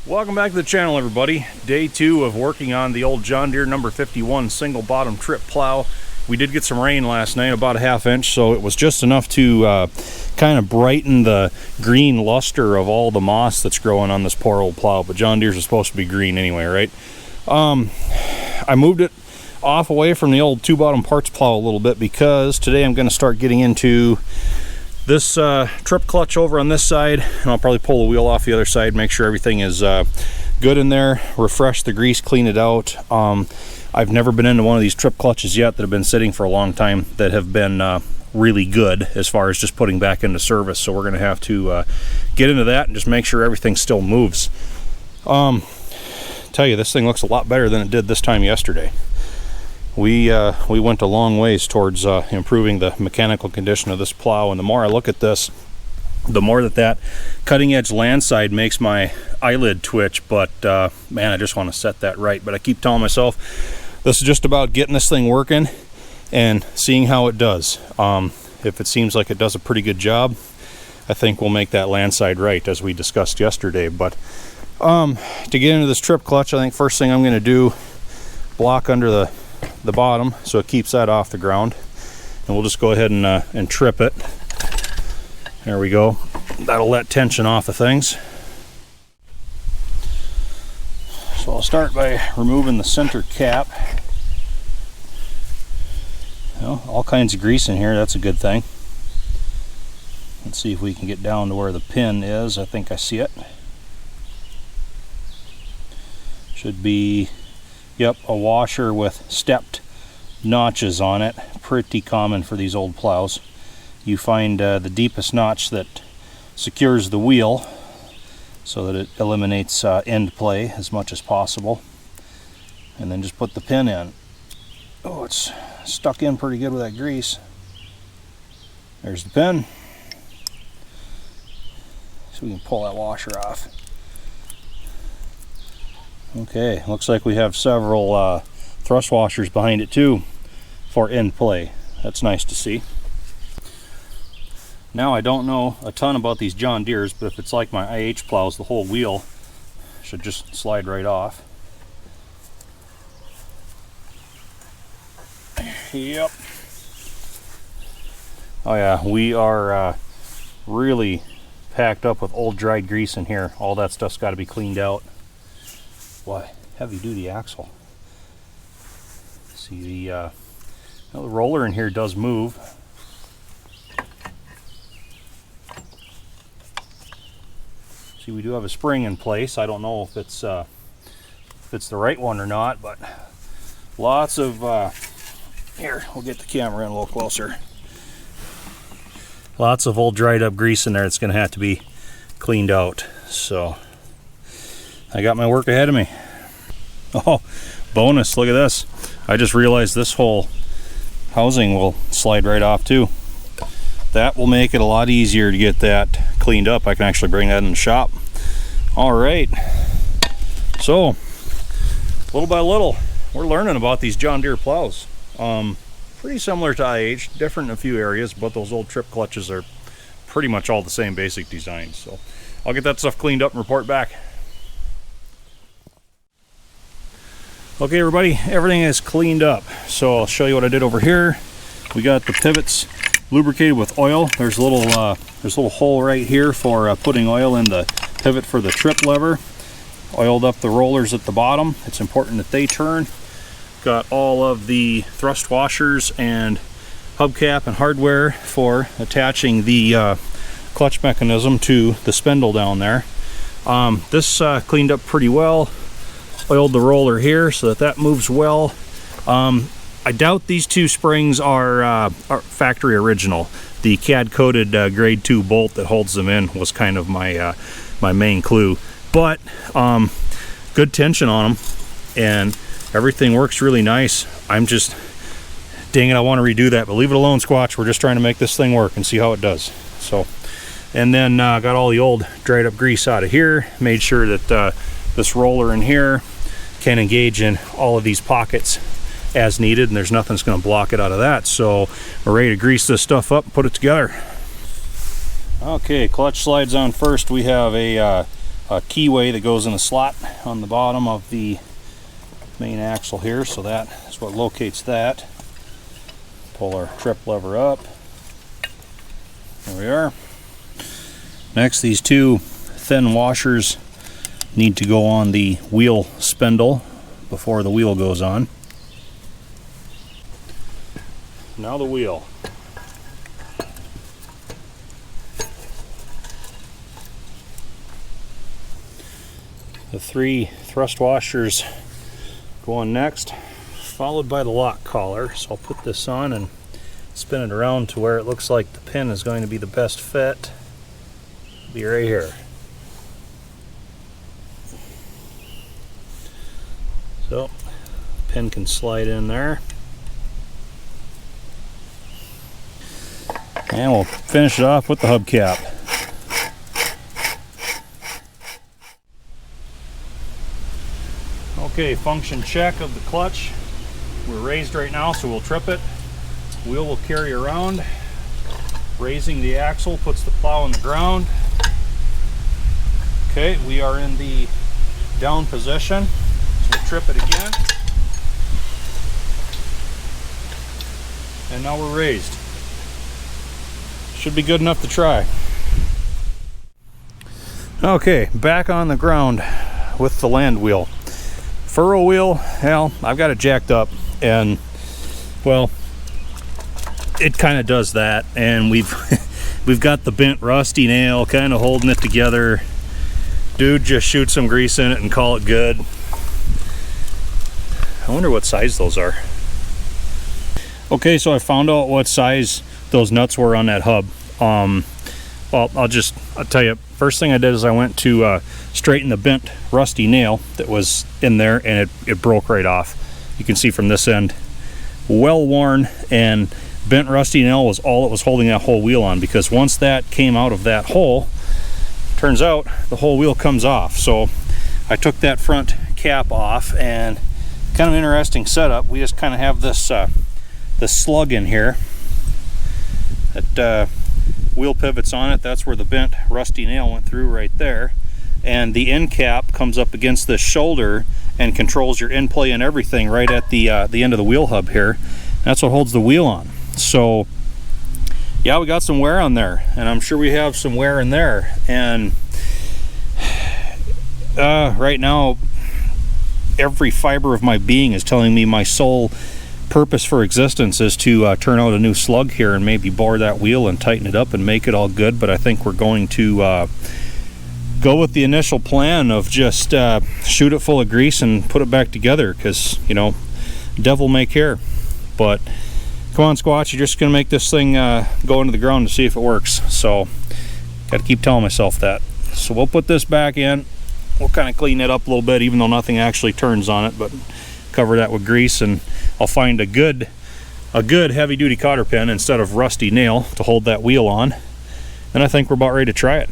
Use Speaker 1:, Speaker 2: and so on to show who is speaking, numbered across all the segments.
Speaker 1: Welcome back to the channel, everybody. Day 2 of working on the old John Deere No. 51 single bottom trip plow. We did get some rain last night, about a ½ inch, so it was just enough to kind of brighten the green luster of all the moss that's growing on this poor old plow. But John Deere's are supposed to be green anyway, right? I moved it off away from the old 2-bottom parts plow a little bit because today I'm going to start getting into this trip clutch over on this side, and I'll probably pull the wheel off the other side, make sure everything is good in there, refresh the grease, clean it out. I've never been into one of these trip clutches yet that have been sitting for a long time that have been really good as far as just putting back into service, so we're going to have to get into that and just make sure everything still moves. Tell you, this thing looks a lot better than it did this time yesterday. We went a long ways towards improving the mechanical condition of this plow, and the more I look at this, the more that cutting edge land side makes my eyelid twitch. But man, I just want to set that right. But I keep telling myself this is just about getting this thing working and seeing how it does. If it seems like it does a pretty good job, I think we'll make that land side right, as we discussed yesterday. But to get into this trip clutch, I think first thing I'm going to do, block under the bottom so it keeps that off the ground, and we'll just go ahead and trip it. There we go. That'll let tension off of things. So I'll start by removing the center cap. Well, all kinds of grease in here, that's a good thing. Let's see if we can get down to where the pin is. I think I see it. Should be, yep, a washer with stepped notches on it. Pretty common for these old plows. You find the deepest notch that secures the wheel so that it eliminates end play as much as possible. And then just put the pin in. Oh, it's stuck in pretty good with that grease. There's the pin. So we can pull that washer off. Okay, looks like we have several thrust washers behind it too for end play. That's nice to see. Now, I don't know a ton about these John Deeres, but if it's like my IH plows, the whole wheel should just slide right off. Yep. Oh yeah, we are really packed up with old dried grease in here. All that stuff's got to be cleaned out. Why, heavy duty axle. See, the roller in here does move. See, we do have a spring in place. I don't know if it's the right one or not, but lots of here, we'll get the camera in a little closer. Lots of old dried up grease in there. It's going to have to be cleaned out. So I got my work ahead of me. Oh, bonus, look at this. I just realized this whole housing will slide right off too. That will make it a lot easier to get that cleaned up. I can actually bring that in the shop. All right. So, little by little, we're learning about these John Deere plows. Pretty similar to IH, different in a few areas, but those old trip clutches are pretty much all the same basic design. So, I'll get that stuff cleaned up and report back. Okay, everybody, everything is cleaned up. So I'll show you what I did over here. We got the pivots lubricated with oil. There's a little hole right here for putting oil in the pivot for the trip lever. Oiled up the rollers at the bottom. It's important that they turn. Got all of the thrust washers and hubcap and hardware for attaching the clutch mechanism to the spindle down there. This cleaned up pretty well. Oiled the roller here so that moves well. I doubt these two springs are factory original. The CAD coated grade 2 bolt that holds them in was kind of my my main clue, but good tension on them and everything works really nice. I'm just, dang it, I want to redo that, but leave it alone, Squatch. We're just trying to make this thing work and see how it does. So, and then got all the old dried up grease out of here, made sure that this roller in here can engage in all of these pockets as needed, and there's nothing that's going to block it out of that. So we're ready to grease this stuff up and put it together. Okay, clutch slides on first. We have a keyway that goes in a slot on the bottom of the main axle here, so that is what locates that. Pull our trip lever up. There we are. Next, these two thin washers need to go on the wheel spindle before the wheel goes on. Now the wheel. The three thrust washers go on next, followed by the lock collar. So I'll put this on and spin it around to where it looks like the pin is going to be the best fit. Be right here. So the pin can slide in there. And we'll finish it off with the hubcap. Okay, function check of the clutch. We're raised right now, so we'll trip it. Wheel will carry around. Raising the axle puts the plow in the ground. Okay, we are in the down position. So we'll trip it again. And now we're raised. Should be good enough to try. Okay, back on the ground with the land wheel. Furrow wheel, well, I've got it jacked up, and well, it kind of does that, and we've got the bent rusty nail kind of holding it together. Dude, just shoot some grease in it and call it good. I wonder what size those are. Okay, so I found out what size those nuts were on that hub. Well, I'll tell you, first thing I did is I went to straighten the bent rusty nail that was in there, and it broke right off. You can see from this end, well worn, and bent rusty nail was all it was holding that whole wheel on, because once that came out of that hole, turns out the whole wheel comes off. So I took that front cap off, and kind of interesting setup. We just kind of have this this slug in here that wheel pivots on it. That's where the bent rusty nail went through right there, and the end cap comes up against the shoulder and controls your end play and everything right at the end of the wheel hub here. That's what holds the wheel on. So yeah, we got some wear on there, and I'm sure we have some wear in there, and right now every fiber of my being is telling me my sole purpose for existence is to turn out a new slug here and maybe bore that wheel and tighten it up and make it all good. But I think we're going to go with the initial plan of just shoot it full of grease and put it back together, because, you know, devil may care. But come on, Squatch, you're just gonna make this thing go into the ground to see if it works. So gotta keep telling myself that. So we'll put this back in. We'll kind of clean it up a little bit, even though nothing actually turns on it, but cover that with grease, and I'll find a good heavy duty cotter pin instead of rusty nail to hold that wheel on. And I think we're about ready to try it.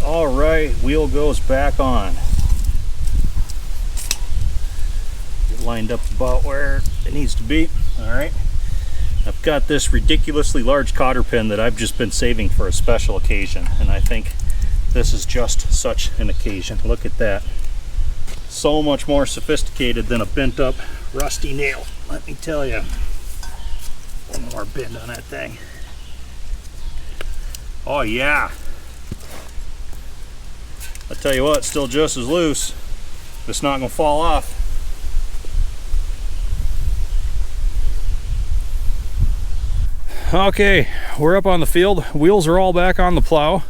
Speaker 1: All right, wheel goes back on. Get lined up about where it needs to be. All right, I've got this ridiculously large cotter pin that I've just been saving for a special occasion, and I think this is just such an occasion. Look at that. So much more sophisticated than a bent up rusty nail, let me tell you. One more bend on that thing. Oh yeah. I tell you what, it's still just as loose. It's not gonna fall off. Okay, we're up on the field. Wheels are all back on the plow.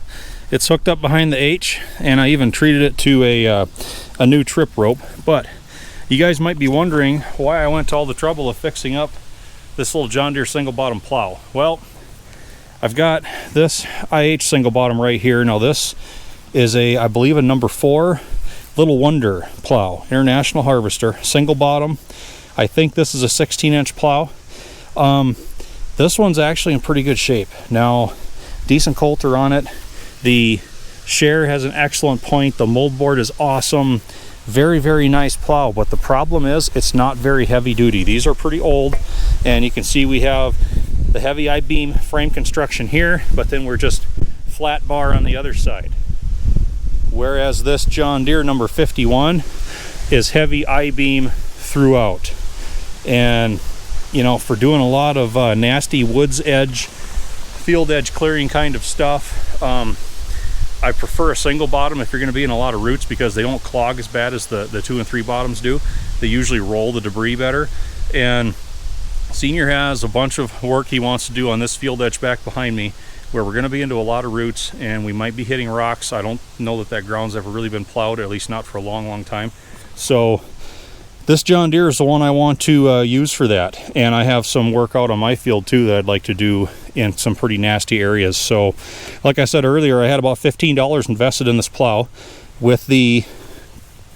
Speaker 1: It's hooked up behind the H, and I even treated it to a new trip rope. But you guys might be wondering why I went to all the trouble of fixing up this little John Deere single bottom plow. Well, I've got this IH single bottom right here. Now this is I believe a number 4 Little Wonder plow, International Harvester, single bottom. I think this is a 16-inch plow. This one's actually in pretty good shape. Now, decent coulter on it. The share has an excellent point. The mold board is awesome. Very, very nice plow, but the problem is it's not very heavy duty. These are pretty old, and you can see we have the heavy I-beam frame construction here, but then we're just flat bar on the other side. Whereas this John Deere number 51 is heavy I-beam throughout. And you know, for doing a lot of nasty woods edge, field edge clearing kind of stuff, I prefer a single bottom if you're going to be in a lot of roots, because they don't clog as bad as the 2 and 3 bottoms do. They usually roll the debris better. And Senior has a bunch of work he wants to do on this field edge back behind me, where we're going to be into a lot of roots and we might be hitting rocks. I don't know that ground's ever really been plowed, at least not for a long time. So this John Deere is the one I want to use for that. And I have some work out on my field too that I'd like to do in some pretty nasty areas. So like I said earlier, I had about $15 invested in this plow. With the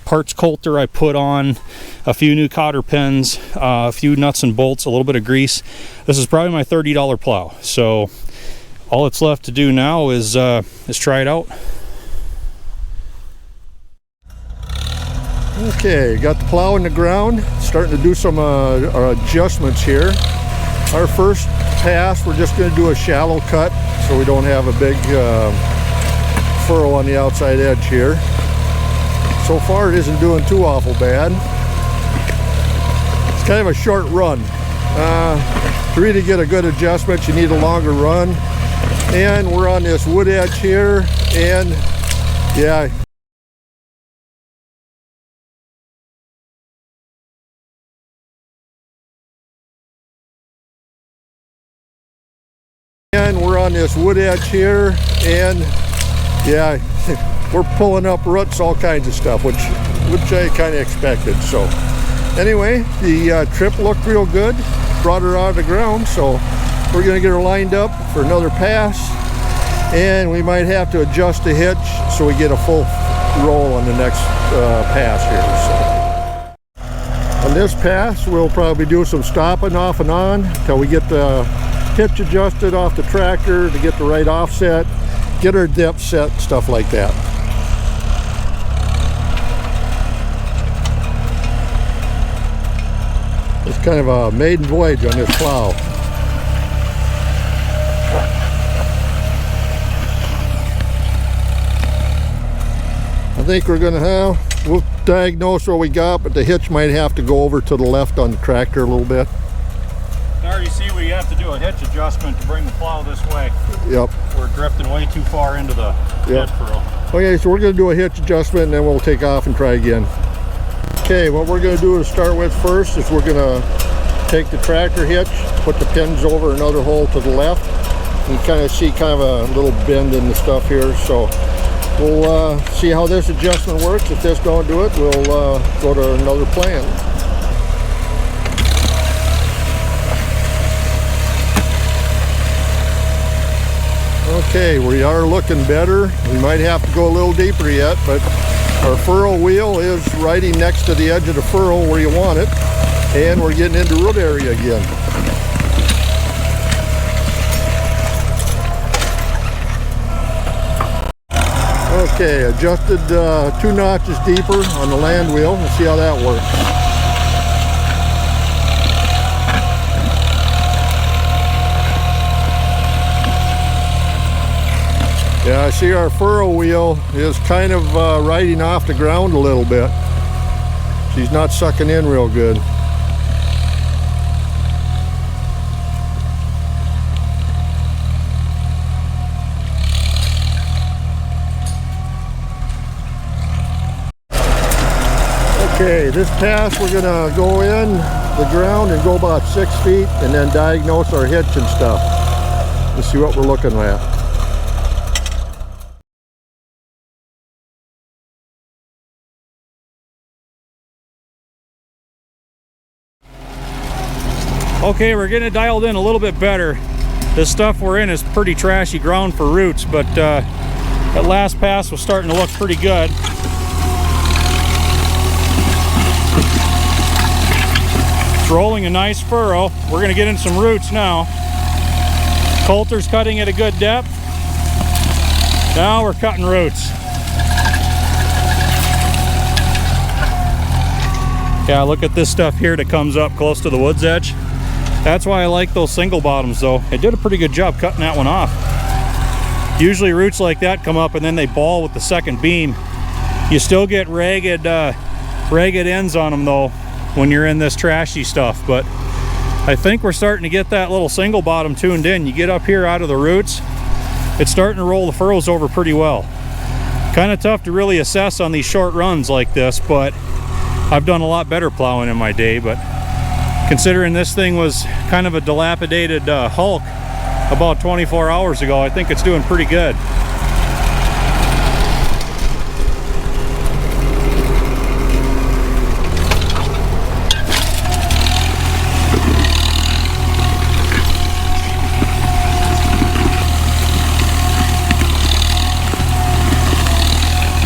Speaker 1: parts coulter I put on, a few new cotter pins, a few nuts and bolts, a little bit of grease. This is probably my $30 plow. So all it's left to do now is try it out.
Speaker 2: Okay, got the plow in the ground, starting to do some adjustments here. Our first pass, we're just going to do a shallow cut so we don't have a big furrow on the outside edge here. So far it isn't doing too awful bad. It's kind of a short run. To really get a good adjustment, you need a longer run. And we're on this wood edge here, and yeah. And we're on this wood edge here, and yeah, we're pulling up roots, all kinds of stuff, which I kind of expected. So anyway, the trip looked real good, brought her out of the ground, so we're going to get her lined up for another pass, and we might have to adjust the hitch so we get a full roll on the next pass here. So on this pass, we'll probably do some stopping off and on until we get the hitch adjusted off the tractor to get the right offset, get our depth set, stuff like that. It's kind of a maiden voyage on this plow. I think we'll diagnose what we got, but the hitch might have to go over to the left on the tractor a little bit.
Speaker 1: Now you see we have to do a hitch adjustment to bring the plow this way.
Speaker 2: Yep.
Speaker 1: We're drifting way too far into the
Speaker 2: yep.
Speaker 1: head furrow.
Speaker 2: Okay, so we're going to do a hitch adjustment and then we'll take off and try again. Okay, what we're going to do to start with first is we're going to take the tractor hitch, put the pins over another hole to the left. You kind of see kind of a little bend in the stuff here, so we'll see how this adjustment works. If this don't do it, we'll go to another plan. Okay, we are looking better. We might have to go a little deeper yet, but our furrow wheel is riding next to the edge of the furrow where you want it, and we're getting into root area again. Okay, adjusted 2 notches deeper on the land wheel. Let's see how that works. Yeah, I see our furrow wheel is kind of riding off the ground a little bit. She's not sucking in real good. Okay, this pass we're gonna go in the ground and go about 6 feet and then diagnose our hitch and stuff. Let's see what we're looking at.
Speaker 1: Okay, we're getting it dialed in a little bit better. This stuff we're in is pretty trashy ground for roots, but that last pass was starting to look pretty good. It's rolling a nice furrow. We're gonna get in some roots now. Coulter's cutting at a good depth. Now we're cutting roots. Yeah, look at this stuff here that comes up close to the woods edge. That's why I like those single bottoms though. It did a pretty good job cutting that one off. Usually roots like that come up and then they ball with the second beam. You still get ragged ends on them though when you're in this trashy stuff, but I think we're starting to get that little single bottom tuned in. You get up here out of the roots, it's starting to roll the furrows over pretty well. Kind of tough to really assess on these short runs like this, but I've done a lot better plowing in my day. But considering this thing was kind of a dilapidated hulk about 24 hours ago, I think it's doing pretty good.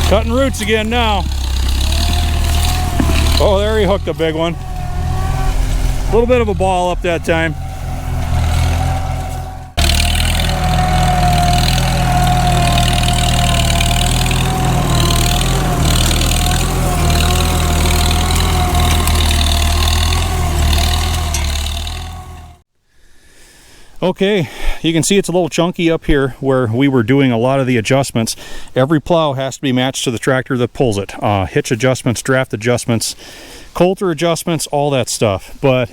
Speaker 1: Cutting roots again now. Oh, there he hooked a big one. A little bit of a ball up that time. Okay, you can see it's a little chunky up here where we were doing a lot of the adjustments. Every plow has to be matched to the tractor that pulls it. Hitch adjustments, draft adjustments, coulter adjustments, all that stuff. But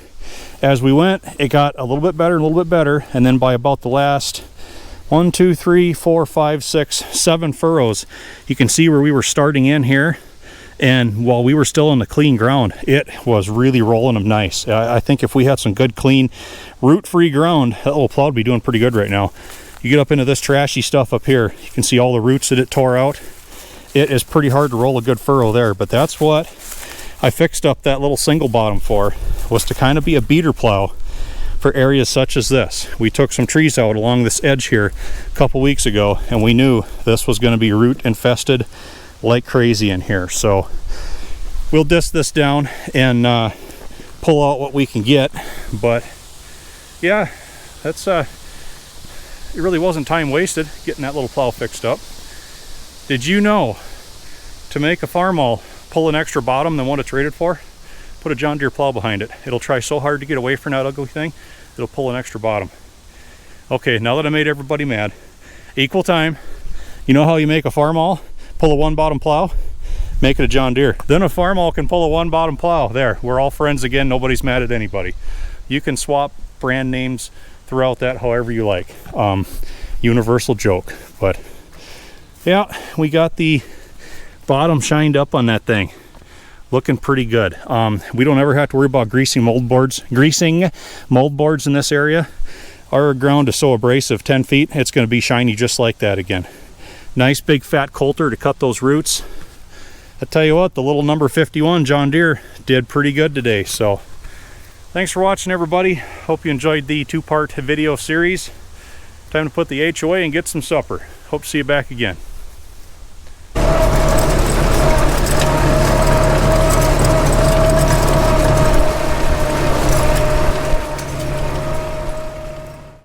Speaker 1: as we went, it got a little bit better and a little bit better. And then by about the last 1, 2, 3, 4, 5, 6, 7 furrows, you can see where we were starting in here. And while we were still on the clean ground, it was really rolling them nice. I think if we had some good, clean, root-free ground, that little plow would be doing pretty good right now. You get up into this trashy stuff up here, you can see all the roots that it tore out. It is pretty hard to roll a good furrow there, but that's what I fixed up that little single bottom for, was to kind of be a beater plow for areas such as this. We took some trees out along this edge here a couple weeks ago, and we knew this was going to be root infested like crazy in here. So we'll disc this down and pull out what we can get. But yeah, that's it really wasn't time wasted getting that little plow fixed up. Did you know to make a farmall pull an extra bottom than what it's rated for? Put a John Deere plow behind it. It'll try so hard to get away from that ugly thing, it'll pull an extra bottom. Okay, now that I made everybody mad, equal time. You know how you make a farmall? Pull a one bottom plow, make it a John Deere. Then a farmall can pull a one bottom plow. There, we're all friends again. Nobody's mad at anybody. You can swap brand names throughout that however you like. Universal joke. But yeah, we got the bottom shined up on that thing. Looking pretty good. We don't ever have to worry about greasing mold boards in this area. Our ground is so abrasive, 10 feet, it's going to be shiny just like that again. Nice big fat coulter to cut those roots. I tell you what, the little No.51 John Deere did pretty good today. So thanks for watching, everybody. Hope you enjoyed the 2-part video series. Time to put the H away and get some supper. Hope to see you back again.